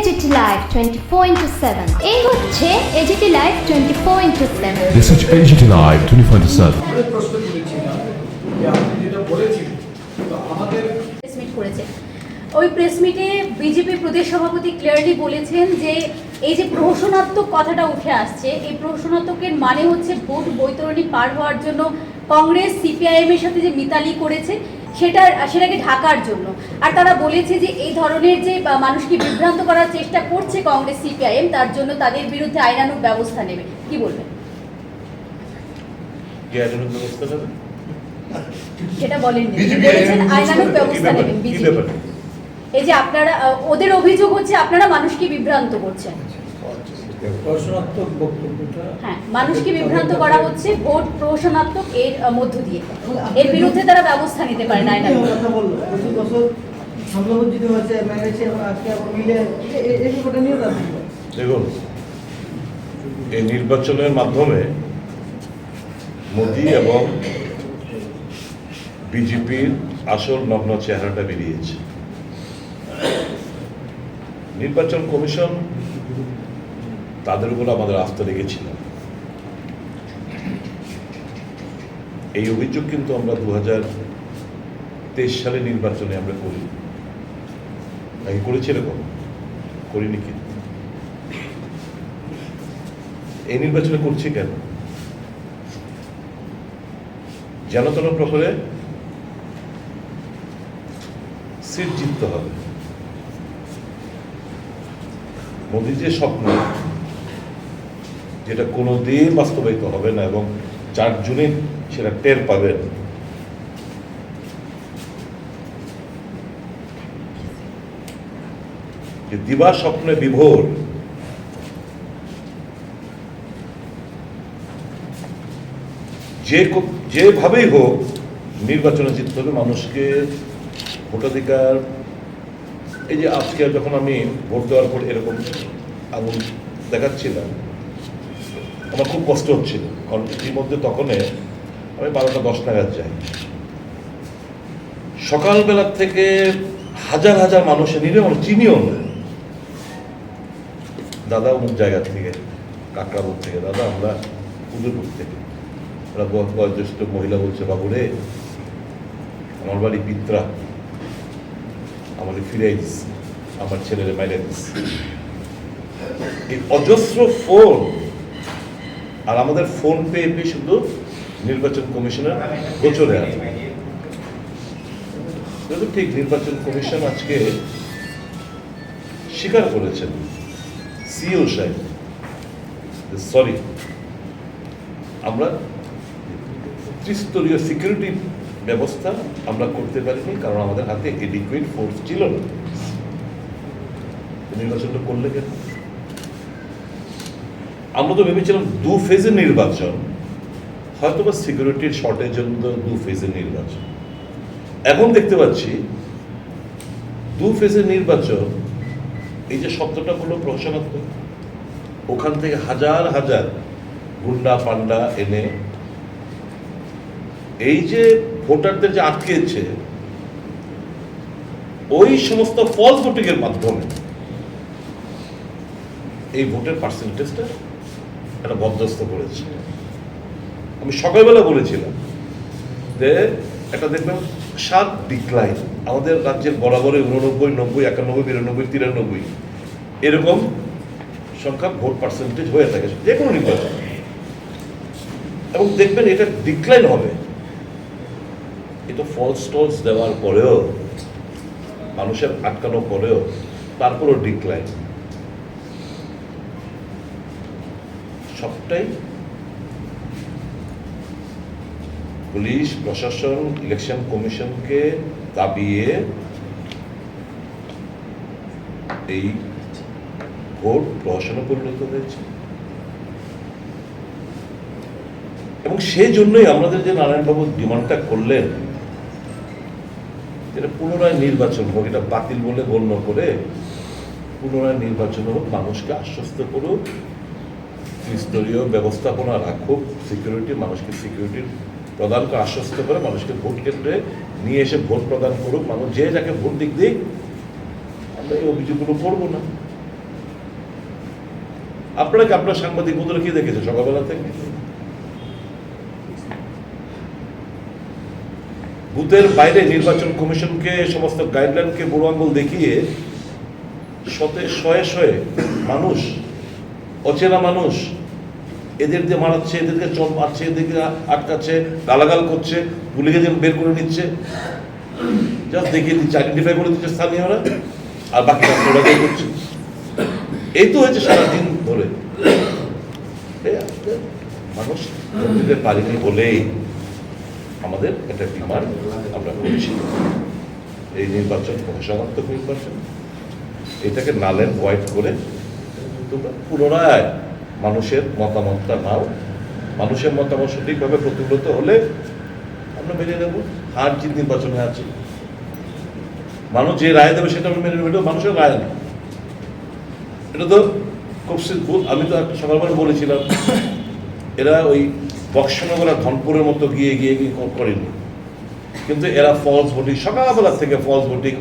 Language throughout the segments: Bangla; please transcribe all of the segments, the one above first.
এজিটি লাইভ 24/7 এই হচ্ছে AGT live 24/7 This is AGT Live 24/7. প্রশ্ন তুলেছিলাম যে আপনি যেটা বলেছিলেন তো আমাদের প্রেস মিট করেছে। ওই প্রেস মিটে বিজেপি প্রদেশ সভাপতি ক্লিয়ারলি বলেছেন যে এই যে প্রহসনাত্মক কথাটা উঠে আসছে, এই প্রহসনাত্মকের মানে হচ্ছে ভোট বৈতরণী পার হওয়ার জন্য কংগ্রেস সিপিআইএম এর সাথে যে মিতালি করেছে সেটাকে ঢাকার জন্য। আর তারা বলেছে যে এই ধরনের যে মানুষকে বিভ্রান্ত করার চেষ্টা করছে কংগ্রেস সিপিআইএম, তার জন্য তাদের বিরুদ্ধে আইনানুগ ব্যবস্থা নেবে। কি বলবেন? সেটা বলেননি, বলেছেন আইনানুগ ব্যবস্থা নেবেন বিজেপি। এই যে আপনারা, ওদের অভিযোগ হচ্ছে আপনারা মানুষকে বিভ্রান্ত করছেন। প্রশ্নাত্মক বক্তব্যটা হ্যাঁ, মানুষকে বিভ্রান্ত করা হচ্ছে ভোট প্রহসনাত্মক এর মধ্য দিয়ে। এর বিরুদ্ধে তারা ব্যবস্থা নিতে পারে না আইনানুগ। কথা বললো প্রতি বছর সংখ্যাবঞ্চিত হয়েছে মেরেছে এবং আজকে আবার মিলে এই ব্যাপারটা নিয়েও তার দেখুন, এই নির্বাচনের মাধ্যমে মোদি এবং বিজেপির আসল নগ্ন চেহারাটা বেরিয়েছে। নির্বাচন কমিশন তাদের উপর আমাদের আস্থা রেখেছিল। এই অভিযোগ কিন্তু আমরা 2023 সালে নির্বাচনে আমরা করি নাকি করেছি, এরকম করিনি। কিন্তু এই নির্বাচনে করছি কেন? যেন তেন প্রকারে সিট জিততে হবে। মোদির যে স্বপ্ন, যেটা কোনোদিন বাস্তবায়িত হবে না এবং 4 জুনে সেটা টের পাবেন। যে দিবা স্বপ্নে বিভোর, যেভাবেই হোক নির্বাচনে জিততে হবে মানুষকে। ভোটাধিকার, এই যে আজকে যখন আমি ভোট দেওয়ার পর এরকম আগুন দেখাচ্ছিলাম, আমার খুব কষ্ট হচ্ছিল। কারণ ইতিমধ্যে তখন আমি 12টা 10 নাগাদ যাই। সকালবেলা থেকে হাজার হাজার মানুষের নিলে আমার চিনিও না, দাদা অমুক জায়গা থেকে, কাকড়াপুর থেকে, দাদা আমরা উদয়পুর থেকে। ওরা বয়োজ্যেষ্ঠ মহিলা বলছে, বাবু রে আমার বাড়ি পিত্রা, আমাকে ফিরে দিচ্ছে, আমার ছেলেরে মাইরে দিচ্ছে। এই অজস্র ফোন, আর আমাদের ফোন পে শুধু নির্বাচন কমিশনের গোচরে আছে। ঠিক নির্বাচন কমিশন আজকে স্বীকার করেছেন, সিও সাহেব, সরি আমরা ত্রিস্তরীয় সিকিউরিটি ব্যবস্থা আমরা করতে পারিনি, কারণ আমাদের হাতে এডিকুয়েট ফোর্স ছিল না। নির্বাচনটা করলে কেন? আমরা তো ভেবেছিলাম 2 ফেজের নির্বাচন, হয়তো বা সিকিউরিটির শর্টের জন্য 2 ফেজের নির্বাচন। এখন দেখতে পাচ্ছি 2 ফেজের নির্বাচন, এই যে শব্দটা হলো প্রহসনাত্মক, ওখান থেকে হাজার হাজার গুন্ডা পান্ডা এনে এই যে ভোটারদের যে আটকেছে, ওই সমস্ত ফলস ভোটিংয়ের মাধ্যমে এই ভোটের পার্সেন্টেজটা একটা বরদাস্ত করেছে। আমি সকালবেলা বলেছিলাম যে একটা দেখবেন 7 ডিক্লাইন, আমাদের রাজ্যের বরাবরে 89, 90, 91, 92, 93 এরকম সংখ্যা ভোট পার্সেন্টেজ হয়ে থাকে যে কোনো নির্বাচন, এবং দেখবেন এটা ডিক্লাইন হবে। এটা ফলস টলস দেওয়ার পরেও, মানুষের আটকানো পরেও, তারপরও ডিক্লাইন। সবটাই পুলিশ প্রশাসন ইলেকশন কমিশনকে দাবিয়ে এই ভোট প্রহসনে পরিণত হয়েছে। এবং সেই জন্যই আমাদের যে নারায়ণবাবু ডিমান্ডটা করলেন, এটা পুনরায় নির্বাচন হোক, এটা বাতিল বলে গণ্য করে পুনরায় নির্বাচন হোক, মানুষকে আশ্বস্ত করুক, ত্রিস্তরীয় ব্যবস্থাপনা রাখুক, সিকিউরিটি, মানুষকে সিকিউরিটি প্রদান করে আশ্বস্ত করে মানুষকে ভোট কেন্দ্রে নিয়ে এসে ভোট প্রদান করুক। মানুষ যে যাকে ভোট দিক আমরা এই অভিযোগগুলো করবো না। আপনারা কি আপনার সাংবাদিক বন্ধুরা কি দেখেছে সকালবেলা থেকে? বুথের বাইরে নির্বাচন কমিশনকে সমস্ত গাইডলাইনকে বুড়ো আঙ্গুল দেখিয়ে শয়ে শয়ে মানুষ, অচেনা মানুষ, এদের দিয়ে মারাচ্ছে, এদেরকে চল মারছে, এদেরকে আটকাচ্ছে, গালাগাল করছে, পুলিশকে যেন বের করে নিচ্ছে, জাস্ট দেখিয়ে দিচ্ছে, আইডেন্টিফাই করে দিচ্ছে স্থানীয়রা, আর বাকি রাষ্ট্রটাই করছে। এই তো হয়েছে সারাদিন ধরে। মানুষ দিতে পারিনি বলেই আমাদের একটা ডিমান্ড আমরা করছি, এই নির্বাচন প্রহসনাত্মক নির্বাচন, এটাকে নাল অ্যান্ড হোয়াইট করে তোমরা পুনরায় মানুষের মতামতটা নাও। মানুষের মতামত সঠিকভাবে প্রতিফলিত হলে আমরা মেনে নেব। হার জিত নির্বাচনে আছে, মানুষ যে রায় দেবে সেটা আমরা মেনে নেব, এটা মানুষের রায় না। এটা তো খুব সিম্পল। আমি তো সকালবেলা বলেছিলাম, এরা ওই বক্সনগর ধনপুরের মতো গিয়ে গিয়ে করেনি, কিন্তু এরা ফলস ভোটিং সকালবেলা থেকে ফলস ভোটিং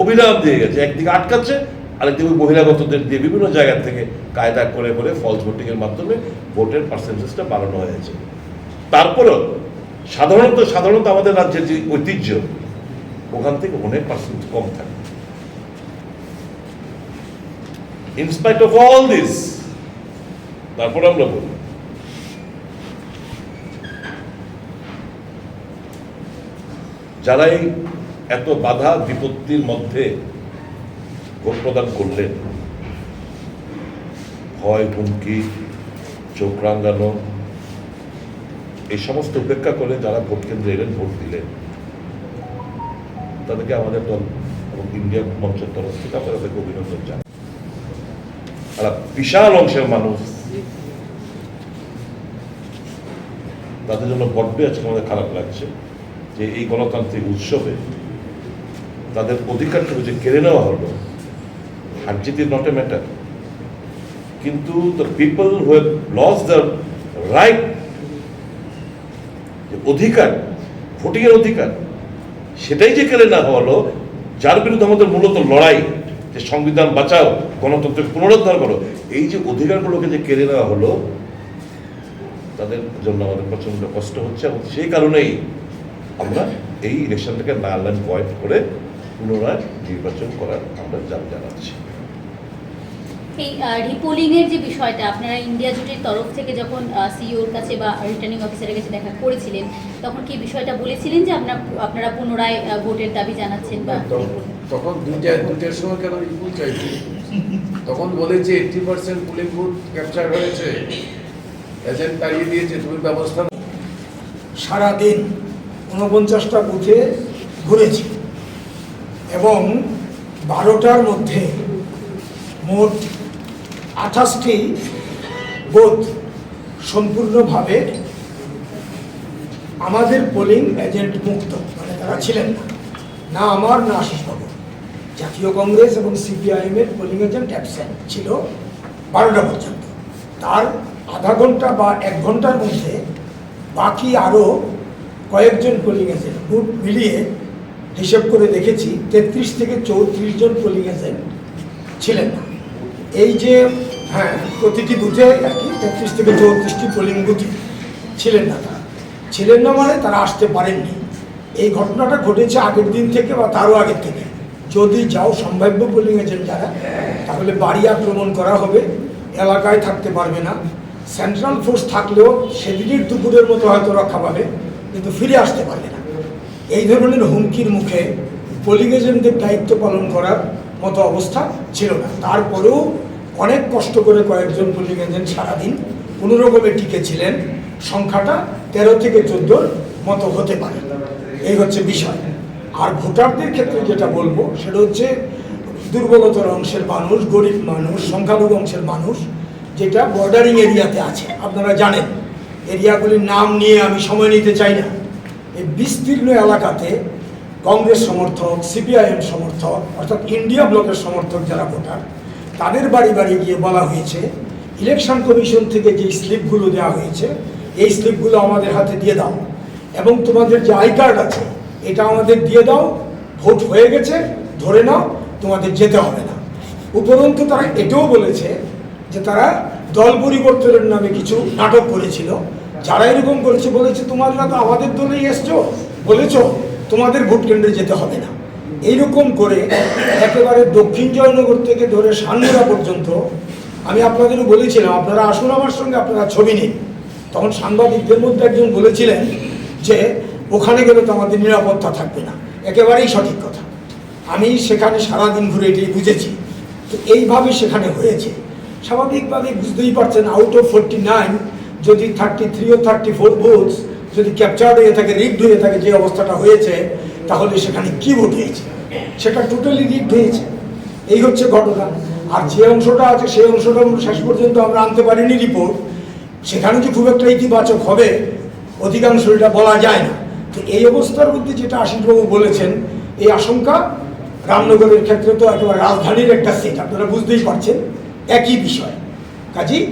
অবিরাম দিয়ে গেছে। একদিকে আটকাচ্ছে, আরেকদিকে বহিরাগতদের দিয়ে বিভিন্ন জায়গা থেকে কায়দা করে করে ফলস ভোটিং এর মাধ্যমে ভোটের পার্সেন্টেজটা বাড়ানো হয়েছে। তারপরেও সাধারণত আমাদের রাজ্যের যে ঐতিহ্য, ওখান থেকে অনেক পার্সেন্ট কম থাকে। In spite of all this, তারপর আমরা বলি যারা এই এত বাধা বিপত্তির মধ্যে ভোট প্রদান করলেন, ভয়, হুমকি, চোখ রাঙানো, এই সমস্ত উপেক্ষা করে যারা ভোট কেন্দ্রে এলেন, ভোট দিলেন, তাদেরকে আমাদের দল এবং ইন্ডিয়া মঞ্চের তরফ থেকে আমরা তাদেরকে অভিনন্দন জানাই। একটা বিশাল অংশের মানুষ, তাদের জন্য বড্ড আজকে আমাদের খারাপ লাগছে যে এই গণতান্ত্রিক উৎসবে তাদের অধিকারটুকু যে কেড়ে নেওয়া হলো। হার জিত ইজ নট এ ম্যাটার, কিন্তু the people who have lost the right, অধিকার, ভোটিং এর অধিকার, সেটাই যে কেড়ে নেওয়া হলো, যার বিরুদ্ধে আমাদের মূলত লড়াই, যে সংবিধান বাঁচাও, গণতন্ত্রের পুনরুদ্ধার করো, এই যে অধিকারগুলোকে যে কেড়ে নেওয়া হলো, তাদের জন্য আমাদের প্রচন্ড কষ্ট হচ্ছে। এবং সেই কারণেই আমরা এই ইলেকশনটাকে নাল অ্যান্ড ভয়েড করে পুনরায় নির্বাচন করার আমরা জানাচ্ছি। এই রিপোলিং এর যে বিষয়টা, আপনারা ইন্ডিয়া জোটের তরফ থেকে যখন সিইওর কাছে বা রিটার্নিং অফিসারের কাছে দেখা করেছিলেন, তখন কি বিষয়টা বলেছিলেন যে আপনারা পুনরায় ভোটের দাবি জানাচ্ছেন? বা তখন দুইটার সময় কেন রিপোর্ট চাইছি, তখন বলেছে 80% পুলিং বুথ ক্যাপচার হয়েছে, এজেন্ট তাড়িয়ে দিয়েছে, তুমি ব্যবস্থা। সারাদিন 49টা বুথে ঘুরেছি এবং 12টার মধ্যে মোট 28টি বুথ সম্পূর্ণভাবে আমাদের পোলিং এজেন্ট মুক্ত, মানে তারা ছিলেন না, না আমার না আশিসবাবু। জাতীয় কংগ্রেস এবং সিপিআইএমের পোলিং এজেন্ট অ্যাবসেন্ট ছিল 12টা পর্যন্ত। তার আধা ঘন্টা বা 1 ঘন্টার মধ্যে বাকি আরও কয়েকজন পোলিং এজেন্ট বুথ মিলিয়ে হিসেব করে দেখেছি 33 থেকে 34 জন পোলিং এজেন্ট ছিলেন না। এই যে প্রতিটি বুথে আর কি 33 থেকে 34টি পোলিং বুথে ছিলেন না। তারা ছিলেন না মানে তারা আসতে পারেননি। এই ঘটনাটা ঘটেছে আগের দিন থেকে বা তারও আগের থেকে। যদি যাও সম্ভাব্য পোলিং এজেন্ট যারা, তাহলে বাড়ি আক্রমণ করা হবে, এলাকায় থাকতে পারবে না। সেন্ট্রাল ফোর্স থাকলেও সেদিনের দুপুরের মতো হয়তো রক্ষা পাবে, কিন্তু ফিরে আসতে পারবে না। এই ধরনের হুমকির মুখে পোলিং এজেন্টদের দায়িত্ব পালন করার মতো অবস্থা ছিল না। তারপরেও অনেক কষ্ট করে কয়েকজন পোলিং এজেন্ট সারাদিন কোনোরকমে টিকে ছিলেন। সংখ্যাটা 13 থেকে 14 মতো হতে পারে, এই হচ্ছে বিষয়। আর ভোটারদের ক্ষেত্রে যেটা বলবো সেটা হচ্ছে দুর্বলতর অংশের মানুষ, গরিব মানুষ, সংখ্যালঘু অংশের মানুষ, যেটা বর্ডারিং এরিয়াতে আছে। আপনারা জানেন এরিয়াগুলির নাম নিয়ে আমি সময় নিতে চাই না। এই বিস্তীর্ণ এলাকাতে কংগ্রেস সমর্থক, সিপিআইএম সমর্থক, অর্থাৎ ইন্ডিয়া ব্লকের সমর্থক যারা ভোটার, তাদের বাড়ি বাড়ি গিয়ে বলা হয়েছে ইলেকশন কমিশন থেকে যে স্লিপগুলো দেওয়া হয়েছে, এই স্লিপগুলো আমাদের হাতে দিয়ে দাও এবং তোমাদের যে আই কার্ড আছে এটা আমাদের দিয়ে দাও, ভোট হয়ে গেছে ধরে নাও, তোমাদের যেতে হবে না। উপরন্তু তারা এটাও বলেছে যে তারা দল পরিবর্তনের নামে কিছু নাটক করেছিল। যারা এরকম করেছে বলেছে তোমরা তো আমাদের দলেই এসছো, বলেছো তোমাদের ভোট কেন্দ্রে যেতে হবে না। এইরকম করে একেবারে দক্ষিণ জয়নগর থেকে ধরে সান্নুরা পর্যন্ত আমি আপনাদেরও বলেছিলাম আপনারা আসুন আমার সঙ্গে, আপনারা ছবি নিন। তখন সাংবাদিকদের মধ্যে একজন বলেছিলেন যে ওখানে গেলে তো আমাদের নিরাপত্তা থাকবে না। একেবারেই সঠিক কথা। আমি সেখানে সারাদিন ঘুরে এটাই বুঝেছি। তো এইভাবে সেখানে হয়েছে। স্বাভাবিকভাবে বুঝতেই পারছেন, আউট অফ 49 যদি 33 ও 34 ভোটস যদি ক্যাপচার্ড হয়ে থাকে, রিগড হয়ে থাকে, যে অবস্থাটা হয়েছে, তাহলে সেখানে কি ভোট হয়েছে? সেটা টোটালি রিগড হয়েছে। এই হচ্ছে ঘটনা। আর যে অংশটা আছে সেই অংশটা শেষ পর্যন্ত আমরা আনতে পারিনি রিপোর্ট। সেখানে যে খুব একটা ইতিবাচক হবে অধিকাংশ এটা বলা যায় না। তো এই অবস্থার মধ্যে যেটা আশিসবাবু বলেছেন, এই আশঙ্কা রামনগরের ক্ষেত্রে তো একেবারে রাজধানীর একটা সিট, আপনারা বুঝতেই পারছেন, একই বিষয়। কাজেই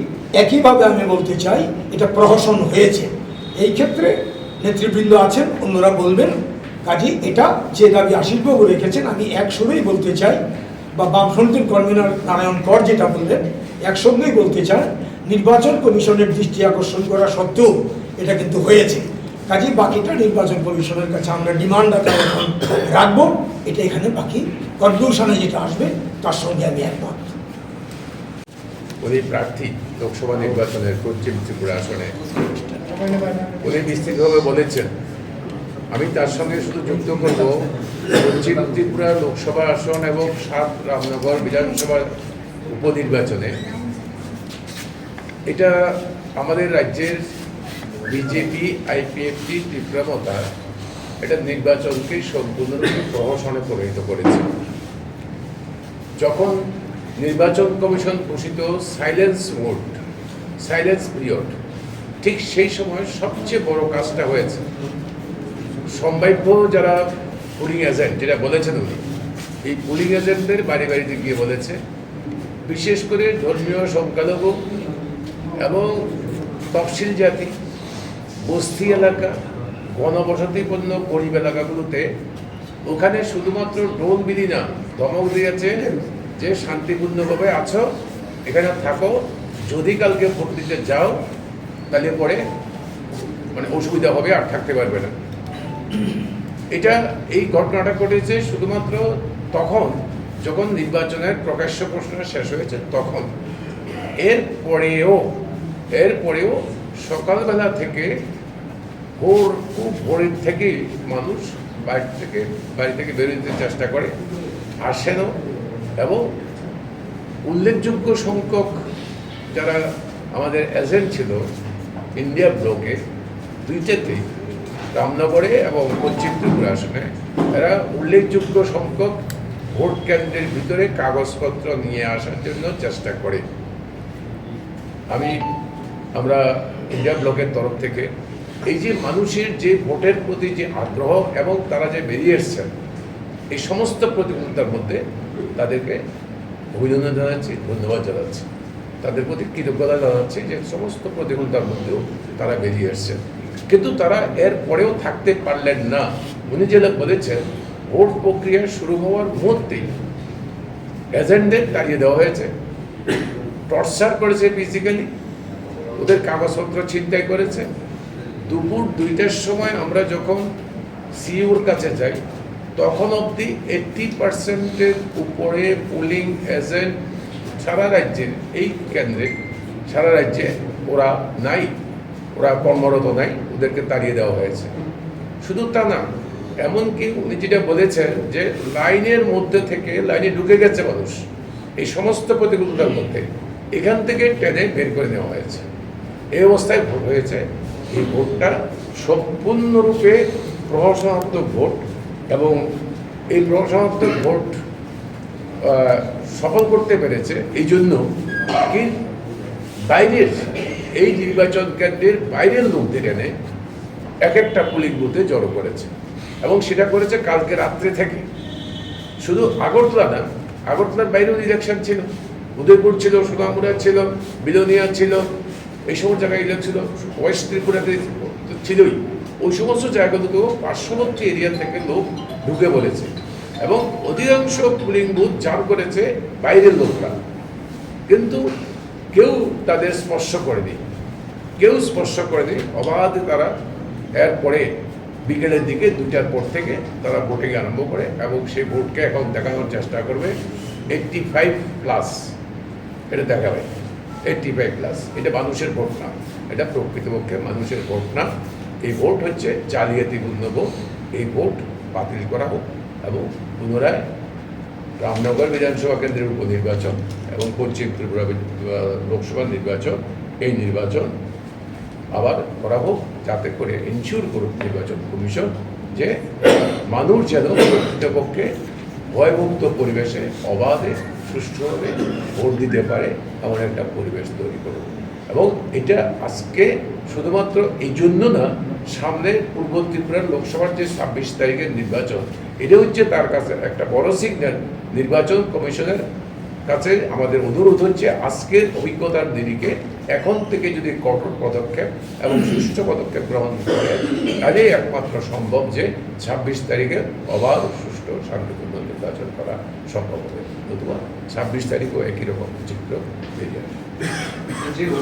একইভাবে আমি বলতে চাই এটা প্রহসন হয়েছে। এই ক্ষেত্রে নেতৃবৃন্দ আছেন, অন্যরা বলবেন। কাজেই এটা যে দাবি আশিসবাবু রেখেছেন, আমি একসঙ্গেই বলতে চাই, বা বামফ্রন্টের কনভেনর নারায়ণ কর যেটা বললেন, একসঙ্গেই বলতে চাই, নির্বাচন কমিশনের দৃষ্টি আকর্ষণ করা সত্ত্বেও এটা কিন্তু হয়েছে। কাজেই বাকিটা নির্বাচন কমিশনের কাছে আমরা ডিমান্ড আকারে রাখবো। এটা এখানে বাকি কনক্লুশনে যেটা আসবে তার সঙ্গে আমি একমত। উনি প্রার্থী লোকসভা নির্বাচনের পশ্চিম ত্রিপুরা আসনে, উনি বিস্তৃতভাবে বলেছেন। আমি তার সঙ্গে শুধু যুক্ত করব, পশ্চিম ত্রিপুরা লোকসভা আসন এবং 7 রামনগর বিধানসভা উপনির্বাচনে এটা আমাদের রাজ্যের বিজেপি, আইপিএফটি, তীব্রমতা এটা নির্বাচনকে সম্পূর্ণরূপে প্রহসনে পরিণত করেছে। যখন নির্বাচন কমিশন ঘোষিত সাইলেন্স মোড, সাইলেন্স পিরিয়ড, ঠিক সেই সময় সবচেয়ে বড় কাজটা হয়েছে। সম্ভাব্য যারা পুলিং এজেন্ট, যেটা বলেছেন উনি, এই পুলিং এজেন্টদের বাড়ি বাড়িতে গিয়ে বলেছে, বিশেষ করে ধর্মীয় সংখ্যালঘু এবং তফসিল জাতি, বস্তি এলাকা, ঘনবসতিপূর্ণ গরিব এলাকাগুলোতে ওখানে শুধুমাত্র ডোল বিলি না, ধমক দিয়েছে যে শান্তিপূর্ণভাবে আছো, এখানে থাকো, যদি কালকে ভোট দিতে যাও তাহলে পরে মানে অসুবিধা হবে, আর থাকতে পারবে না। এটা এই ঘটনাটা ঘটেছে শুধুমাত্র তখন যখন নির্বাচনের প্রকাশ্য প্রশ্নটা শেষ হয়েছে তখন। এরপরেও সকালবেলা থেকে খুব ভোরের থেকে মানুষ বাড়ি থেকে বেরোতে চেষ্টা করে, আসেনও, এবং উল্লেখযোগ্য সংখ্যক যারা আমাদের এজেন্ট ছিল ইন্ডিয়া ব্লকে, দুইটাতেই রামনগরে এবং পশ্চিম ত্রিপুরা আসনে, এরা উল্লেখযোগ্য সংখ্যক ভোট কেন্দ্রের ভিতরে কাগজপত্র নিয়ে আসার জন্য চেষ্টা করে। আমরা ইন্ডিয়া ব্লকের তরফ থেকে এই যে মানুষের যে ভোটের প্রতি যে আগ্রহ এবং তারা যে বেরিয়ে এসছেন, এই সমস্ত প্রতিকূলতার মধ্যে তাদেরকে অভিনন্দন জানাচ্ছি, ধন্যবাদ জানাচ্ছি, তাদের প্রতি কৃতজ্ঞতা জানাচ্ছি যে সমস্ত প্রতিকূলতার মধ্যেও তারা বেরিয়ে এসছেন। কিন্তু তারা এর পরেও থাকতে পারলেন না। উনি যেটা বলেছেন, ভোট প্রক্রিয়া শুরু হওয়ার মুহূর্তেই এজেন্টদের তাড়িয়ে দেওয়া হয়েছে, টর্চার করেছে, ফিজিক্যালি ওদের কাগজপত্র ছিনতাই করেছে। দুপুর 2টার সময় আমরা যখন সিইউর কাছে যাই তখন অবধি 80%-এর উপরে পুলিং এজেন্ট সারা রাজ্যের এই কেন্দ্রে, সারা রাজ্যে ওরা নাই, ওরা কর্মরত নাই, ওদেরকে তাড়িয়ে দেওয়া হয়েছে। শুধু তা না, এমনকি উনি যেটা বলেছেন যে লাইনের মধ্যে থেকে লাইনে ঢুকে গেছে মানুষ, এই সমস্ত প্রতিকূলতার মধ্যে এখান থেকে টেনে বের করে নেওয়া হয়েছে। এই অবস্থায় ভোট হয়েছে। এই ভোটটা সম্পূর্ণরূপে প্রহসনাত্মক ভোট, এবং এই প্রহসনাত্মক ভোট সফল করতে পেরেছে এই জন্য কি বাইরের এই নির্বাচন কেন্দ্রের বাইরের লোকদের এনে এক একটা পুলিং বুথে জড়ো করেছে, এবং সেটা করেছে কালকে রাত্রে থেকে। শুধু আগরতলা না, আগরতলার বাইরেও ইলেকশন ছিল, উদয়পুর ছিল, সোনামুড়া ছিল, বিলোনিয়া ছিল, এই সমস্ত জায়গায় ইলেকশন ছিল, ওয়েস্ট ত্রিপুরাতে ছিলই। ওই সমস্ত জায়গাগুলোতেও পার্শ্ববর্তী এরিয়া থেকে লোক ঢুকে পড়েছে, এবং অধিকাংশ পুলিং বুথ জাম করেছে বাইরের লোকরা। কিন্তু কেউ তাদের স্পর্শ করেনি, অবাধে তারা এরপরে বিকেলের দিকে 2টার পর থেকে তারা ভোটিং আরম্ভ করে এবং সেই ভোটকে এখন দেখানোর চেষ্টা করবে 85+, এটা দেখাবে 85+। এটা মানুষের ভোট না, এটা প্রকৃতপক্ষে মানুষের ভোট না। এই ভোট হচ্ছে জালিয়াতিপূর্ণ ভোট। এই ভোট বাতিল করা হোক এবং পুনরায় রামনগর বিধানসভা কেন্দ্রের উপনির্বাচন এবং পশ্চিম ত্রিপুরা লোকসভা নির্বাচন, এই নির্বাচন আবার করা হোক, যাতে করে ইনশিওর করুক নির্বাচন কমিশন যে মানুষ যেন প্রকৃতপক্ষে ভয়মুক্ত পরিবেশে অবাধে সুষ্ঠুভাবে ভোট দিতে পারে এমন একটা পরিবেশ তৈরি করুক। এবং এটা আজকে শুধুমাত্র এই জন্য না, সামনে পূর্ব ত্রিপুরার লোকসভার যে 26 তারিখের নির্বাচন, এটা হচ্ছে তার কাছে একটা বড় সিগন্যাল। নির্বাচন কমিশনের কাছে আমাদের অনুরোধ হচ্ছে আজকের অভিজ্ঞতার দিকে এখন থেকে যদি কঠোর পদক্ষেপ এবং সুষ্ঠু পদক্ষেপ গ্রহণ করে, তাহলেই একমাত্র সম্ভব যে 26 তারিখে অবাধ, সুষ্ঠু, শান্তিপূর্ণ নির্বাচন করা সম্ভব হবে। নতুবা 26 তারিখও একই রকম চিত্র বেরিয়ে আসবে।